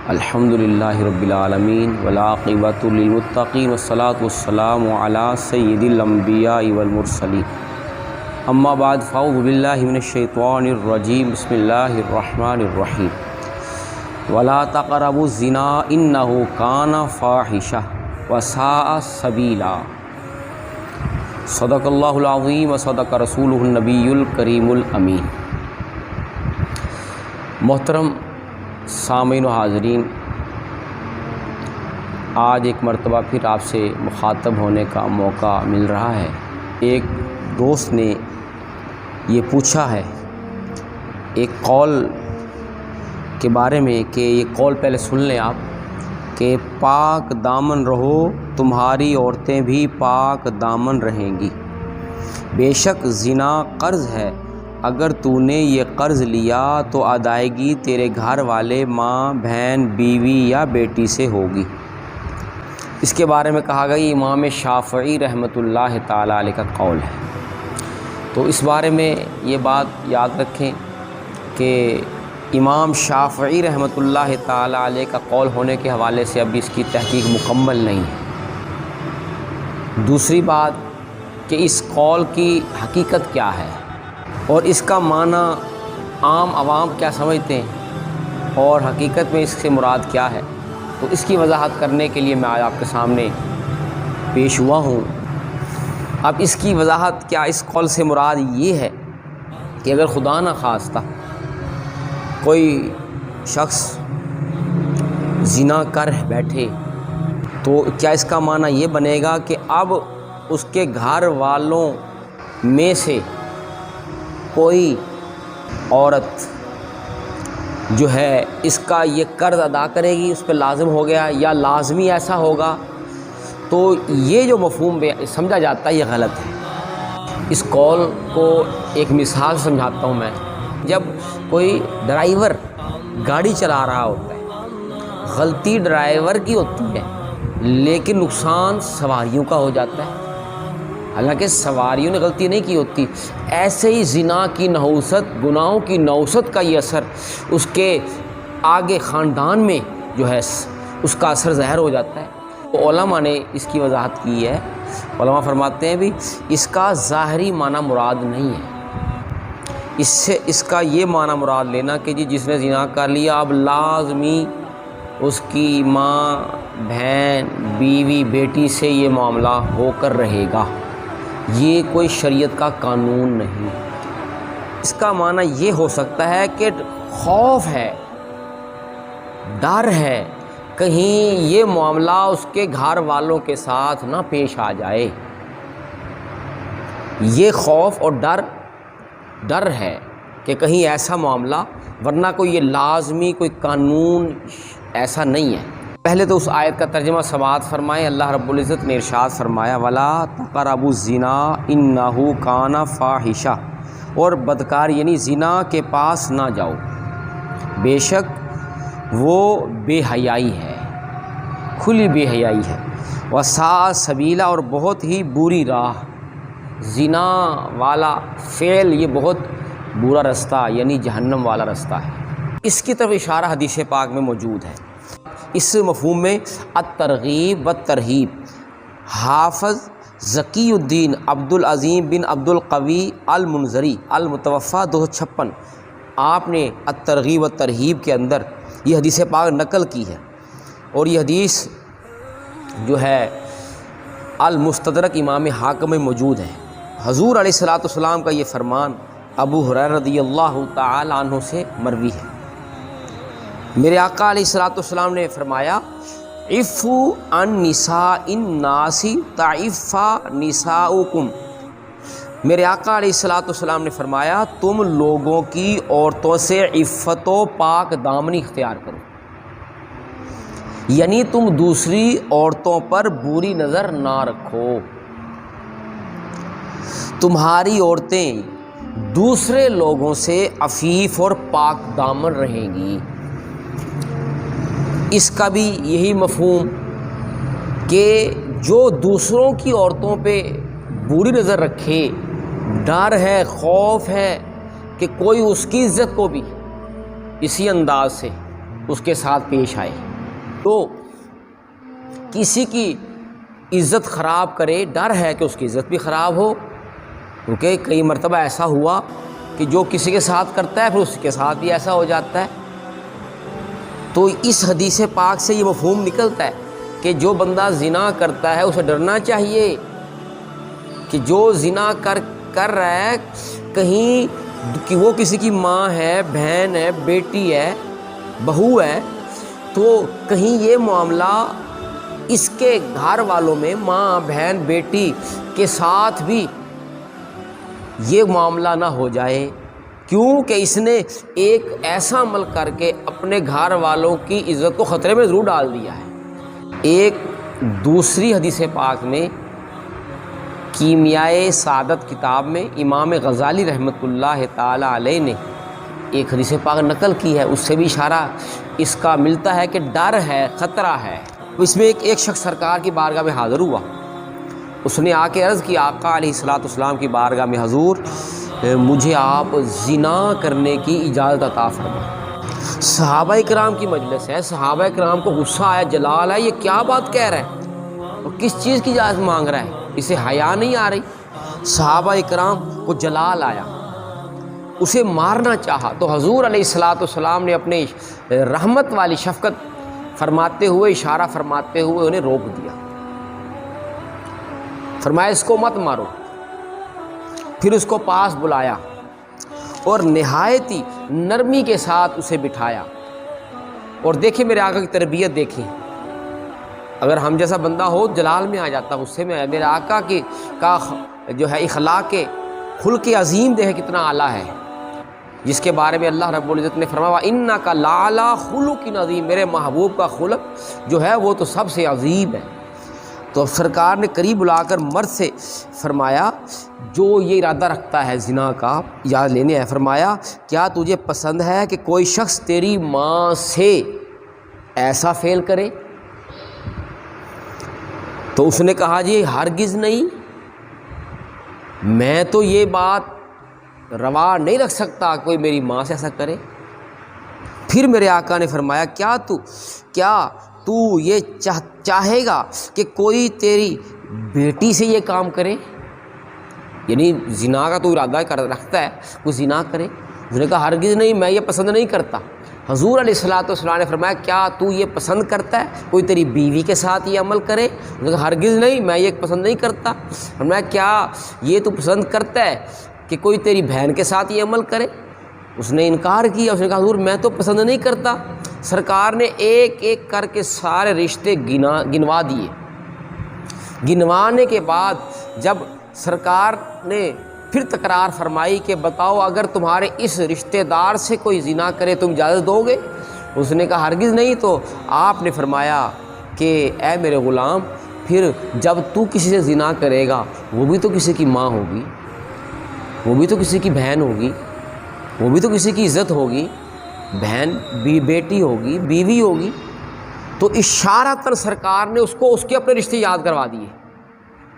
الحمدللہ رب العالمین والعاقبۃ للمتقین والصلاۃ والسلام علی سید الانبیاء والمرسلین اما بعد فاعوذ باللہ من الشیطان الرجیم بسم اللہ الرحمن الرحیم ولا تقربوا الزنا انہ کان فاحشہ وساء سبیلا صدق اللہ العظیم وصدق رسولہ النبی الکریم الامین۔ محترم سامعین و حاضرین، آج ایک مرتبہ پھر آپ سے مخاطب ہونے کا موقع مل رہا ہے۔ ایک دوست نے یہ پوچھا ہے ایک قول کے بارے میں کہ یہ قول پہلے سن لیں آپ کہ پاک دامن رہو تمہاری عورتیں بھی پاک دامن رہیں گی، بے شک زنا قرض ہے، اگر تو نے یہ قرض لیا تو ادائیگی تیرے گھر والے ماں، بہن، بیوی یا بیٹی سے ہوگی۔ اس کے بارے میں کہا گیا امام شافعی رحمۃ اللہ تعالیٰ علیہ کا قول ہے۔ تو اس بارے میں یہ بات یاد رکھیں کہ امام شافعی رحمۃ اللہ تعالیٰ علیہ کا قول ہونے کے حوالے سے ابھی اس کی تحقیق مکمل نہیں ہے۔ دوسری بات کہ اس قول کی حقیقت کیا ہے اور اس کا معنی عام عوام کیا سمجھتے ہیں اور حقیقت میں اس سے مراد کیا ہے، تو اس کی وضاحت کرنے کے لیے میں آج آپ کے سامنے پیش ہوا ہوں۔ اب اس کی وضاحت کیا اس قول سے مراد یہ ہے کہ اگر خدا نہ خواستہ کوئی شخص زنا کر بیٹھے تو کیا اس کا معنی یہ بنے گا کہ اب اس کے گھر والوں میں سے کوئی عورت جو ہے اس کا یہ قرض ادا کرے گی، اس پہ لازم ہو گیا یا لازمی ایسا ہوگا؟ تو یہ جو مفہوم سمجھا جاتا ہے یہ غلط ہے۔ اس قول کو ایک مثال سمجھاتا ہوں میں۔ جب کوئی ڈرائیور گاڑی چلا رہا ہوتا ہے، غلطی ڈرائیور کی ہوتی ہے لیکن نقصان سواریوں کا ہو جاتا ہے، حالانکہ سواریوں نے غلطی نہیں کی ہوتی۔ ایسے ہی زنا کی نحوست، گناہوں کی نحوست کا یہ اثر اس کے آگے خاندان میں جو ہے اس کا اثر ظاہر ہو جاتا ہے۔ تو علماء نے اس کی وضاحت کی ہے۔ علماء فرماتے ہیں بھی اس کا ظاہری معنی مراد نہیں ہے، اس کا یہ معنی مراد لینا کہ جس نے زنا کر لیا اب لازمی اس کی ماں، بہن، بیوی، بیٹی سے یہ معاملہ ہو کر رہے گا، یہ کوئی شریعت کا قانون نہیں۔ اس کا معنی یہ ہو سکتا ہے کہ خوف ہے، ڈر ہے، کہیں یہ معاملہ اس کے گھر والوں کے ساتھ نہ پیش آ جائے۔ یہ خوف اور ڈر ہے کہ کہیں ایسا معاملہ، ورنہ کوئی یہ لازمی کوئی قانون ایسا نہیں ہے۔ پہلے تو اس آیت کا ترجمہ سماعت فرمائیں۔ اللہ رب العزت نے ارشاد فرمایا وَلَا تَقْرَبُوا الزِّنَا إِنَّهُ كَانَ فَاحِشَةً، اور بدکار یعنی زنا کے پاس نہ جاؤ، بے شک وہ بے حیائی ہے، کھلی بے حیائی ہے، وَسَاءَ سَبِيلًا، اور بہت ہی بری راہ۔ زنا والا فعل یہ بہت برا رستہ یعنی جہنم والا رستہ ہے۔ اس کی طرف اشارہ حدیث پاک میں موجود ہے۔ اس مفہوم میں الترغیب و ترہیب، حافظ ذکی الدین عبد العظیم بن عبد القوی المنذری المتوفیٰ 256، آپ نے الترغیب و ترہیب کے اندر یہ حدیث پاک نقل کی ہے، اور یہ حدیث جو ہے المستدرک امام حاکم میں موجود ہے۔ حضور علیہ الصلوۃ والسلام کا یہ فرمان ابو ہریرہ رضی اللہ تعالی عنہ سے مروی ہے۔ میرے آقا علیہ الصلوۃ والسلام نے فرمایا عفوا عن نساء الناس تعف نساؤکم، میرے آقا علیہ الصلوۃ والسلام نے فرمایا تم لوگوں کی عورتوں سے عفت و پاک دامنی اختیار کرو، یعنی تم دوسری عورتوں پر بری نظر نہ رکھو، تمہاری عورتیں دوسرے لوگوں سے عفیف اور پاک دامن رہیں گی۔ اس کا بھی یہی مفہوم کہ جو دوسروں کی عورتوں پہ بری نظر رکھے، ڈر ہے، خوف ہے کہ کوئی اس کی عزت کو بھی اسی انداز سے اس کے ساتھ پیش آئے تو کسی کی عزت خراب کرے، ڈر ہے کہ اس کی عزت بھی خراب ہو، کیونکہ کئی مرتبہ ایسا ہوا کہ جو کسی کے ساتھ کرتا ہے پھر اس کے ساتھ بھی ایسا ہو جاتا ہے۔ تو اس حدیث پاک سے یہ مفہوم نکلتا ہے کہ جو بندہ زنا کرتا ہے اسے ڈرنا چاہیے کہ جو زنا کر رہا ہے کہیں کہ وہ کسی کی ماں ہے، بہن ہے، بیٹی ہے، بہو ہے، تو کہیں یہ معاملہ اس کے گھر والوں میں ماں، بہن، بیٹی کے ساتھ بھی یہ معاملہ نہ ہو جائے، کیونکہ اس نے ایک ایسا عمل کر کے اپنے گھر والوں کی عزت کو خطرے میں ضرور ڈال دیا ہے۔ ایک دوسری حدیث پاک میں کیمیائے سعادت کتاب میں امام غزالی رحمۃ اللہ تعالی علیہ نے ایک حدیث پاک نقل کی ہے، اس سے بھی اشارہ اس کا ملتا ہے کہ ڈر ہے، خطرہ ہے۔ اس میں ایک شخص سرکار کی بارگاہ میں حاضر ہوا، اس نے آ کے عرض کی آقا علیہ الصلوۃ والسلام کی بارگاہ میں، حضور مجھے آپ زنا کرنے کی اجازت عطا فرمائیں۔ صحابہ کرام کی مجلس ہے، صحابہ کرام کو غصہ آیا، جلال ہے، یہ کیا بات کہہ رہا ہے اور کس چیز کی اجازت مانگ رہا ہے، اسے حیا نہیں آ رہی۔ صحابہ کرام کو جلال آیا، اسے مارنا چاہا تو حضور علیہ الصلوۃ والسلام نے اپنے رحمت والی شفقت فرماتے ہوئے، اشارہ فرماتے ہوئے انہیں روک دیا، فرمایا اس کو مت مارو۔ پھر اس کو پاس بلایا اور نہایت ہی نرمی کے ساتھ اسے بٹھایا، اور دیکھیں میرے آقا کی تربیت دیکھیں، اگر ہم جیسا بندہ ہو جلال میں آ جاتا، غصے میں آیا، میرے آقا کا جو ہے اخلاق خلق عظیم دیکھیں کتنا اعلیٰ ہے، جس کے بارے میں اللہ رب العزت نے فرمایا اِنَّكَ لَعَلَىٰ خُلُقٍ عَظِيمٍ، میرے محبوب کا خلق جو ہے وہ تو سب سے عظیم ہے۔ تو سرکار نے قریب بلا کر مرد سے فرمایا جو یہ ارادہ رکھتا ہے زنا کا اجازت لینے ہے، فرمایا کیا تجھے پسند ہے کہ کوئی شخص تیری ماں سے ایسا فعل کرے؟ تو اس نے کہا جی ہرگز نہیں، میں تو یہ بات روا نہیں رکھ سکتا کوئی میری ماں سے ایسا کرے۔ پھر میرے آقا نے فرمایا کیا تو یہ چاہے گا کہ کوئی تیری بیٹی سے یہ کام کرے؟ یعنی زنا کا تو ارادہ رکھتا ہے، کوئی زنا کرے؟ اس نے کہا ہرگز نہیں، میں یہ پسند نہیں کرتا۔ حضور علیہ الصلوۃ والسلام نے فرمایا کیا تو یہ پسند کرتا ہے کوئی تیری بیوی کے ساتھ یہ عمل کرے؟ اس نے کہا ہرگز نہیں، میں یہ پسند نہیں کرتا۔ فرمایا کیا یہ تو پسند کرتا ہے کہ کوئی تیری بہن کے ساتھ یہ عمل کرے؟ اس نے انکار کیا، اس نے کہا حضور میں تو پسند نہیں کرتا۔ سرکار نے ایک ایک کر کے سارے رشتے گنوا دیے۔ گنوانے کے بعد جب سرکار نے پھر تکرار فرمائی کہ بتاؤ اگر تمہارے اس رشتہ دار سے کوئی زنا کرے تم اجازت دو گے؟ اس نے کہا ہرگز نہیں۔ تو آپ نے فرمایا کہ اے میرے غلام، پھر جب تو کسی سے زنا کرے گا وہ بھی تو کسی کی ماں ہوگی، وہ بھی تو کسی کی بہن ہوگی، وہ بھی تو کسی کی عزت ہوگی، بہن بیٹی ہوگی، بیوی ہوگی۔ تو اشارتاً سرکار نے اس کے اپنے رشتے یاد کروا دیے۔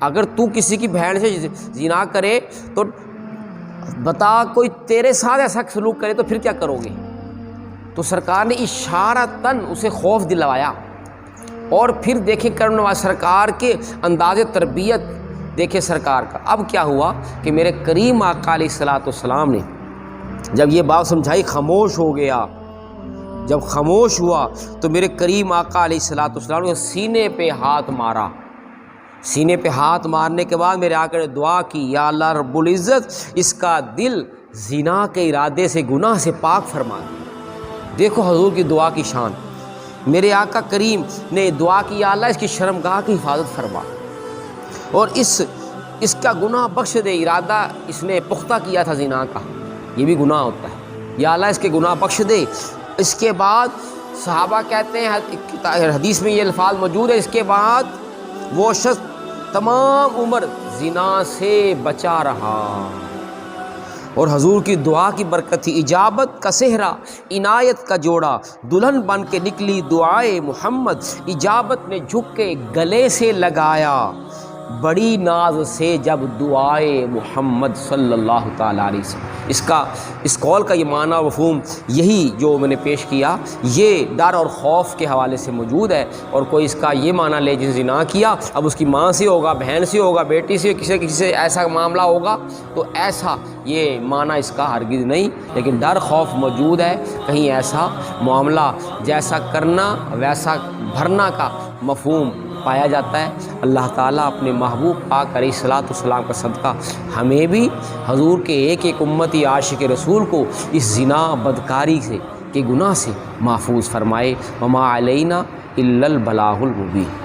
اگر تو کسی کی بہن سے زنا کرے تو بتا کوئی تیرے ساتھ ایسا سلوک کرے تو پھر کیا کرو گے؟ تو سرکار نے اشارتاً اسے خوف دلوایا۔ اور پھر دیکھیں کرم نواز سرکار کے انداز تربیت دیکھیں سرکار کا۔ اب کیا ہوا کہ میرے کریم آقا علیہ الصلوۃ والسلام نے جب یہ بات سمجھائی خاموش ہو گیا۔ جب خاموش ہوا تو میرے کریم آقا علیہ الصلوۃ والسلام نے سینے پہ ہاتھ مارا۔ سینے پہ ہاتھ مارنے کے بعد میرے آقا نے دعا کی یا اللہ رب العزت اس کا دل زنا کے ارادے سے، گناہ سے پاک فرما دے۔ دیکھو حضور کی دعا کی شان۔ میرے آقا کریم نے دعا کی یا اللہ اس کی شرمگاہ کی حفاظت فرما اور اس کا گناہ بخش دے۔ ارادہ اس نے پختہ کیا تھا زنا کا، یہ بھی گناہ ہوتا ہے، یا اللہ اس کے گناہ بخش دے۔ اس کے بعد صحابہ کہتے ہیں، حدیث میں یہ الفاظ موجود ہے، اس کے بعد وہ شخص تمام عمر زنا سے بچا رہا۔ اور حضور کی دعا کی برکت تھی، اجابت کا صحرا عنایت کا جوڑا، دلہن بن کے نکلی دعائے محمد، اجابت نے جھک کے گلے سے لگایا، بڑی ناز سے جب دعائے محمد صلی اللہ تعالیٰ علیہ وسلم۔ اس قول کا یہ معنی و مفہوم یہی جو میں نے پیش کیا، یہ ڈر اور خوف کے حوالے سے موجود ہے۔ اور کوئی اس کا یہ معنی لے جس زنا کیا اب اس کی ماں سے ہوگا، بہن سے ہوگا، بیٹی سے، کسی سے ایسا معاملہ ہوگا، تو ایسا یہ معنی اس کا ہرگز نہیں، لیکن ڈر خوف موجود ہے کہیں ایسا معاملہ جیسا کرنا ویسا بھرنا کا مفہوم پایا جاتا ہے۔ اللہ تعالیٰ اپنے محبوب پاک علیہ الصلوۃ والسلام کا صدقہ ہمیں بھی حضور کے ایک ایک امتی عاشق رسول کو اس زنا بدکاری سے کے گناہ سے محفوظ فرمائے۔ وما علینا الا البلاغ المبین۔